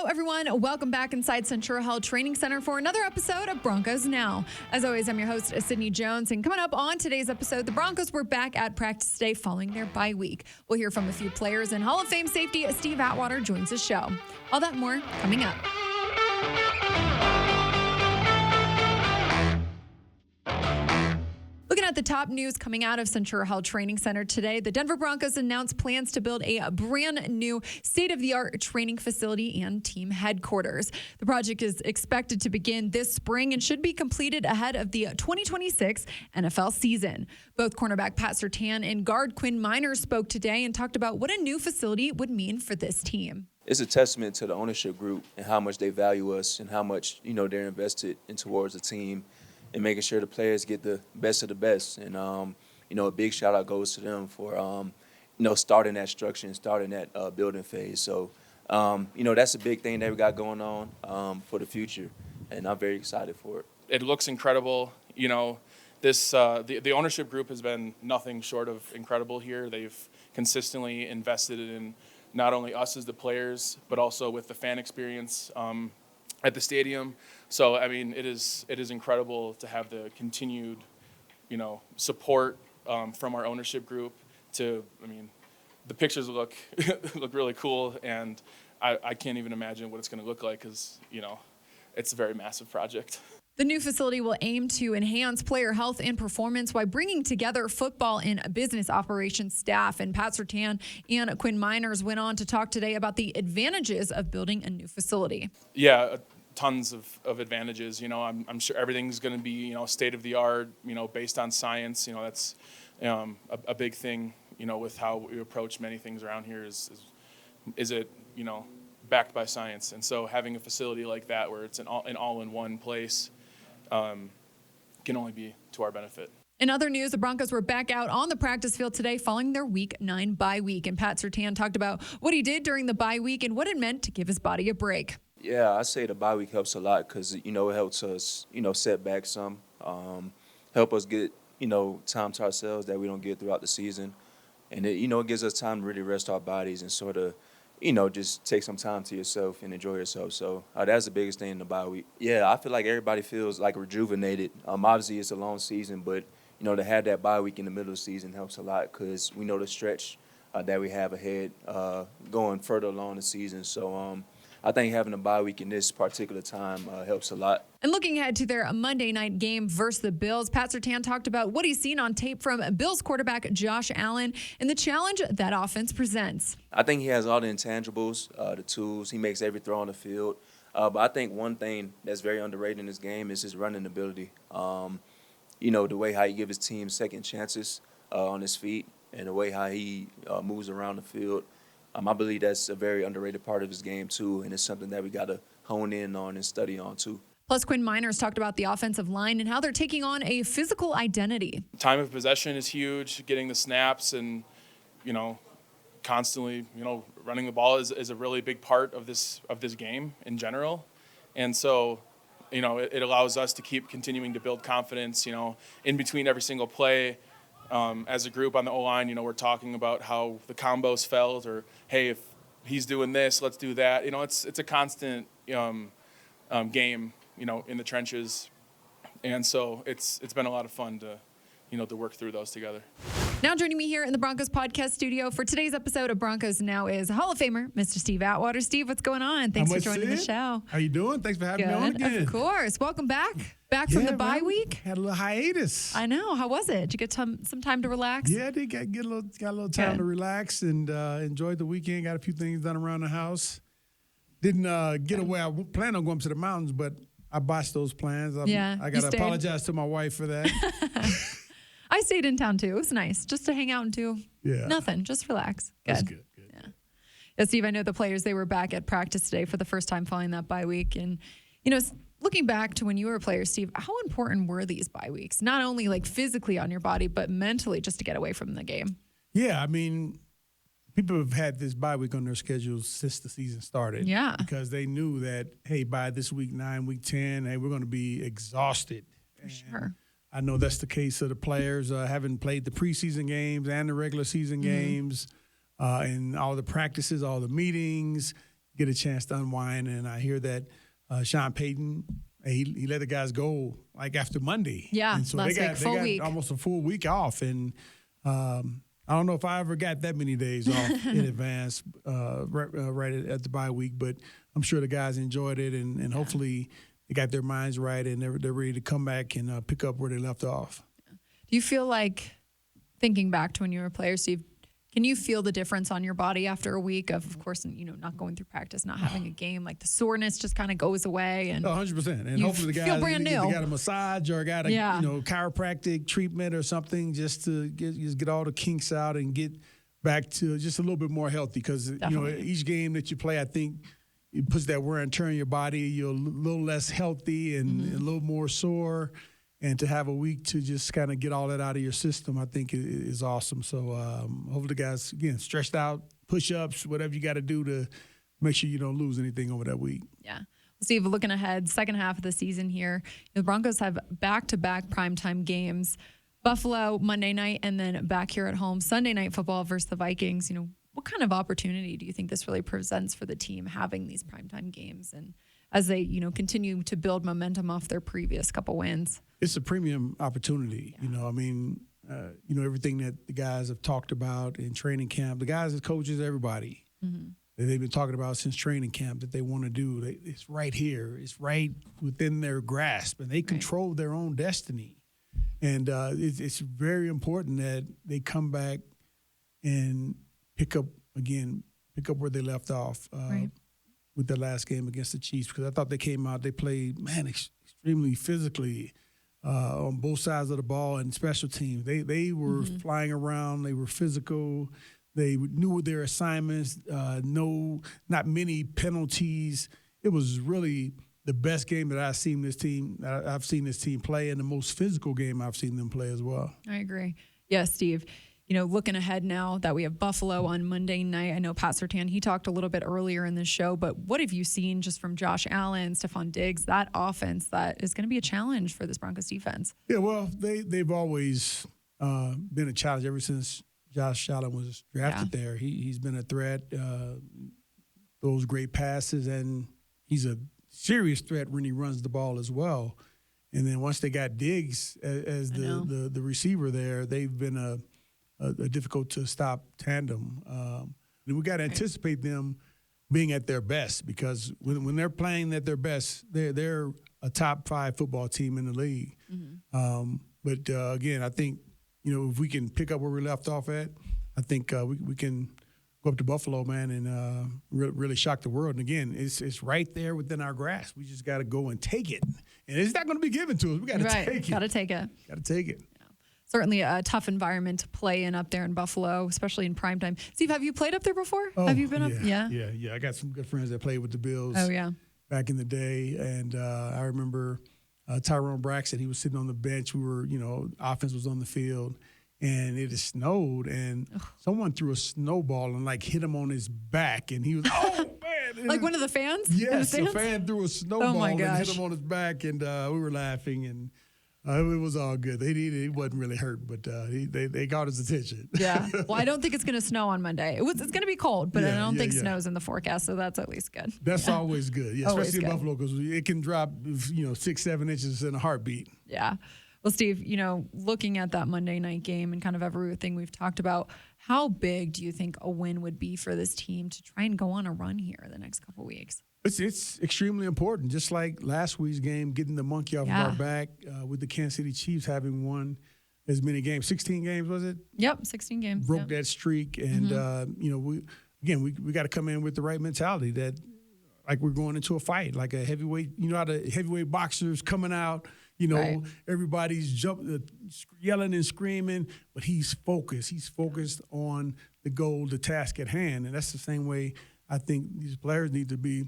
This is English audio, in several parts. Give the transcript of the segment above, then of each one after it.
everyone. Welcome back inside Centura Hall Training Center for another episode of Broncos Now. As always, I'm your host, Sydney Jones. And coming up on today's episode, the Broncos were back at practice today following their bye week. We'll hear from a few players, and Hall of Fame safety Steve Atwater joins the show. All that and more coming up. Looking at the top news coming out of Centura Hall Training Center today, the Denver Broncos announced plans to build a brand new state-of-the-art training facility and team headquarters. The project is expected to begin this spring and should be completed ahead of the 2026 NFL season. Both cornerback Pat Surtain and guard Quinn Miners spoke today and talked about what a new facility would mean for this team. It's a testament to the ownership group and how much they value us and how much, they're invested in towards the team and making sure the players get the best of the best. And, a big shout out goes to them for, starting that structure and starting that building phase. So, that's a big thing that we got going on for the future, and I'm very excited for it. It looks incredible. This the ownership group has been nothing short of incredible here. They've consistently invested in not only us as the players, but also with the fan experience at the stadium. So, it is incredible to have the continued, support from our ownership group. The pictures look look really cool, and I can't even imagine what it's going to look like because, it's a very massive project. The new facility will aim to enhance player health and performance while bringing together football and business operations staff. And Pat Surtain and Quinn Miners went on to talk today about the advantages of building a new facility. Yeah, tons of advantages. I'm sure everything's going to be, state of the art, based on science. That's a big thing, with how we approach many things around here is it, backed by science. And so having a facility like that where it's an all-in-one place can only be to our benefit. In other news, the Broncos were back out on the practice field today following their Week 9 bye week. And Pat Surtain talked about what he did during the bye week and what it meant to give his body a break. Yeah, I say the bye week helps a lot because, it helps us, set back some, help us get, time to ourselves that we don't get throughout the season. And, it gives us time to really rest our bodies and sort of, just take some time to yourself and enjoy yourself. So that's the biggest thing in the bye week. Yeah, I feel like everybody feels like rejuvenated. Obviously, it's a long season, but, to have that bye week in the middle of the season helps a lot because we know the stretch that we have ahead going further along the season. So I think having a bye week in this particular time helps a lot. And looking ahead to their Monday night game versus the Bills, Pat Surtain talked about what he's seen on tape from Bills quarterback Josh Allen and the challenge that offense presents. I think he has all the intangibles, the tools. He makes every throw on the field. But I think one thing that's very underrated in this game is his running ability. The way how he gives his team second chances on his feet and the way how he moves around the field. I believe that's a very underrated part of his game, too, and it's something that we got to hone in on and study on, too. Plus, Quinn Miners talked about the offensive line and how they're taking on a physical identity. Time of possession is huge, getting the snaps and, constantly, running the ball is a really big part of this game in general. And so, it allows us to keep continuing to build confidence, in between every single play. As a group on the O-line, we're talking about how the combos felt or, hey, if he's doing this, let's do that. It's a constant game, in the trenches. And so it's been a lot of fun to work through those together. Now joining me here in the Broncos podcast studio for today's episode of Broncos Now is Hall of Famer, Mr. Steve Atwater. Steve, what's going on? Thanks for joining the show. How you doing? Thanks for having me on again. Of course. Welcome back. Back from the bye week. Had a little hiatus. I know. How was it? Did you get some time to relax? Yeah, I did got a little time to relax and enjoyed the weekend. Got a few things done around the house. Didn't get away. I planned on going to the mountains, but I botched those plans. I got to apologize to my wife for that. I stayed in town, too. It was nice just to hang out and do nothing. Just relax. Good. That's good. Yeah, Steve, I know the players, they were back at practice today for the first time following that bye week. And, looking back to when you were a player, Steve, how important were these bye weeks? Not only like physically on your body, but mentally just to get away from the game. Yeah, people have had this bye week on their schedules since the season started. Yeah. Because they knew that, hey, by this week 9, week 10, hey, we're going to be exhausted. For sure. I know that's the case of the players having played the preseason games and the regular season games and all the practices, all the meetings, get a chance to unwind. And I hear that Sean Payton, he let the guys go like after Monday. Yeah, and so last they got week. almost a full week off. And I don't know if I ever got that many days off in advance right at the bye week, but I'm sure the guys enjoyed it, and hopefully they got their minds right and they're ready to come back and pick up where they left off. Do you feel like, thinking back to when you were a player, Steve, can you feel the difference on your body after a week of course, not going through practice, not having a game? Like the soreness just kind of goes away, and 100%. And hopefully the guys feel brand new. They got a massage or got a chiropractic treatment or something just to get all the kinks out and get back to just a little bit more healthy. Because each game that you play, I think it puts that wear and tear on your body. You're a little less healthy and a little more sore. And to have a week to just kind of get all that out of your system, I think is awesome. So hopefully the guys, again, stretched out, push-ups, whatever you got to do to make sure you don't lose anything over that week. Yeah. Well, Steve, looking ahead, second half of the season here, the Broncos have back-to-back primetime games, Buffalo Monday night, and then back here at home, Sunday night football versus the Vikings. What kind of opportunity do you think this really presents for the team having these primetime games and as they, continue to build momentum off their previous couple wins? It's a premium opportunity. Yeah. Everything that the guys have talked about in training camp, the guys, the coaches, everybody, that they've been talking about since training camp that they want to do. It's right here. It's right within their grasp, and they control their own destiny. And it's very important that they come back and pick up where they left off. With the last game against the Chiefs, because I thought they came out, they played, extremely physically on both sides of the ball and special teams. They were flying around. They were physical. They knew their assignments. Not many penalties. It was really the best game that I've seen this team play, and the most physical game I've seen them play as well. I agree. Yes, Steve. Looking ahead now that we have Buffalo on Monday night, I know Pat Surtain, he talked a little bit earlier in the show, but what have you seen just from Josh Allen, Stephon Diggs, that offense that is going to be a challenge for this Broncos defense? Yeah, well, they've always been a challenge ever since Josh Allen was drafted there. He's been a threat, those great passes, and he's a serious threat when he runs the ball as well. And then once they got Diggs as the receiver there, they've been a difficult to stop tandem. And we got to anticipate them being at their best, because when they're playing at their best, they're a top 5 football team in the league. But again, I think if we can pick up where we left off at, I think we can go up to Buffalo, man, and really shock the world. And again, it's right there within our grasp. We just got to go and take it, and it's not going to be given to us. We got to take it. Got to take it. Got to take it. Certainly a tough environment to play in up there in Buffalo, especially in primetime. Steve, have you played up there before? Have you been up? Yeah. I got some good friends that played with the Bills. Oh, yeah. Back in the day. And I remember Tyrone Braxton, he was sitting on the bench. We were, offense was on the field, and it had snowed, and someone threw a snowball and, hit him on his back, and he was, oh, man. Like one of the fans? Yes, a fan threw a snowball and hit him on his back, and we were laughing, and it was all good. He wasn't really hurt, but they got his attention. Yeah. Well, I don't think it's going to snow on Monday. It's going to be cold, but I don't think snow's in the forecast, so that's at least good. That's always good, especially in Buffalo, because it can drop 6-7 inches in a heartbeat. Yeah. Well, Steve, looking at that Monday night game and kind of everything we've talked about, how big do you think a win would be for this team to try and go on a run here the next couple of weeks? It's extremely important. Just like last week's game, getting the monkey off of our back with the Kansas City Chiefs having won as many games. 16 games, was it? Yep, 16 games. Broke that streak. And, we got to come in with the right mentality that, like, we're going into a fight, like a heavyweight, how the heavyweight boxers coming out, everybody's yelling and screaming, but he's focused. He's focused on the goal, the task at hand. And that's the same way I think these players need to be.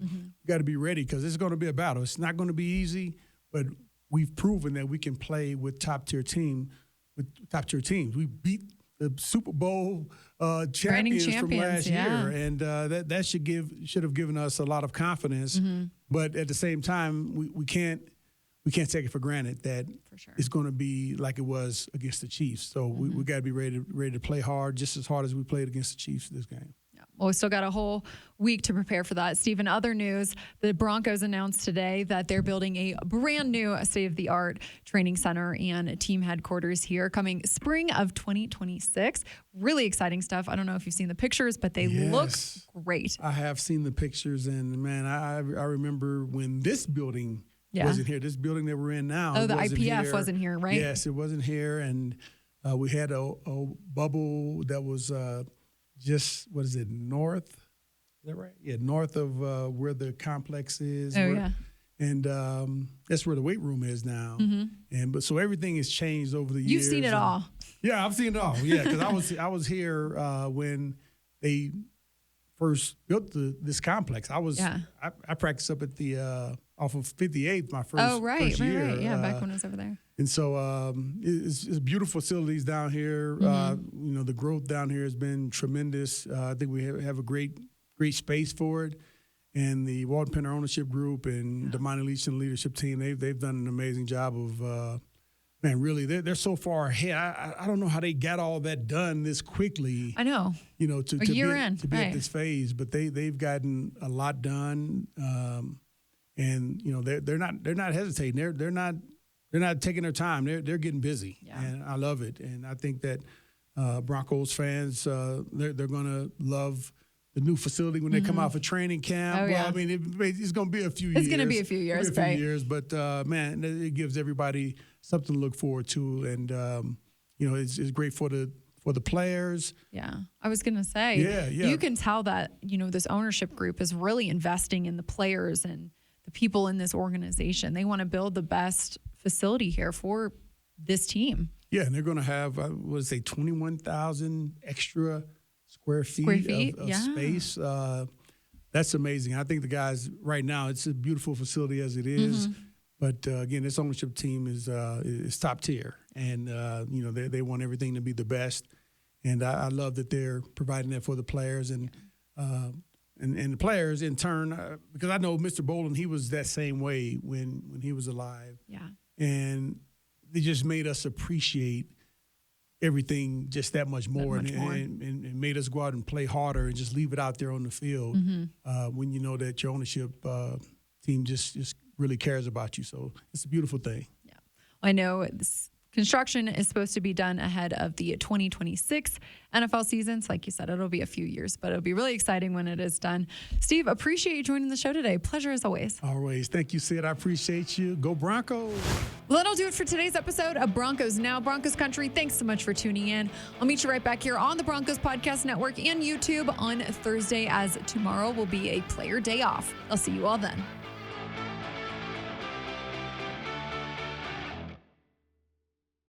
Got to be ready, because it's going to be a battle. It's not going to be easy, but we've proven that we can play with top-tier teams. We beat the Super Bowl champions from last year, and that should have given us a lot of confidence. But at the same time, we can't take it for granted that it's going to be like it was against the Chiefs. So we got to be ready to play hard, just as hard as we played against the Chiefs this game. Well, we still got a whole week to prepare for that. Steve, in other news, the Broncos announced today that they're building a brand new state-of-the-art training center and team headquarters here coming spring of 2026. Really exciting stuff. I don't know if you've seen the pictures, but they look great. I have seen the pictures, and man, I remember when this building wasn't here. This building that we're in now. Oh, the IPF wasn't here, right? Yes, it wasn't here, and we had a bubble that was just, what is it, north? Is that right? Yeah, north of where the complex is. Oh, yeah. And that's where the weight room is now. Mm-hmm. But so everything has changed over the years. You've seen it all. Yeah, I've seen it all. Yeah, because I was here when they first built this complex. I practiced up at the off of 58th my first year. Right. Yeah, back when I was over there. And so it's beautiful facilities down here. Mm-hmm. The growth down here has been tremendous. I think we have a great space for it. And the Walton Penner Ownership Group and the Monty Leach and leadership team, they've done an amazing job of, really, they're so far ahead. I don't know how they got all that done this quickly. I know. To be at this phase, but they've gotten a lot done. And they're not hesitating. They're not taking their time. They're getting busy, and I love it. And I think that Broncos fans they're going to love the new facility when they come out for training camp. Oh, yeah. Well, I mean, it's going to be a few years. It's going to be a few years, but man, it gives everybody something to look forward to, and it's great for the players. Yeah, I was going to say, you can tell that this ownership group is really investing in the players and the people in this organization. They want to build the best facility here for this team. Yeah, and they're going to have 21,000 extra square feet of space. That's amazing. I think the guys right now, it's a beautiful facility as it is. Mm-hmm. But again, this ownership team is top tier, and they want everything to be the best. And I love that they're providing that for the players and the players in turn, because I know Mr. Bolin, he was that same way when he was alive. Yeah, and they just made us appreciate everything just that much more, and made us go out and play harder and just leave it out there on the field when you know that your ownership team just really cares about you. So it's a beautiful thing. Yeah, I know construction is supposed to be done ahead of the 2026 NFL season. So like you said, it'll be a few years, but it'll be really exciting when it is done. Steve, appreciate you joining the show today. Pleasure as always. Always. Thank you, Sid. I appreciate you. Go Broncos. Well, that'll do it for today's episode of Broncos Now, Broncos Country. Thanks so much for tuning in. I'll meet you right back here on the Broncos Podcast Network and YouTube on Thursday, as tomorrow will be a player day off. I'll see you all then.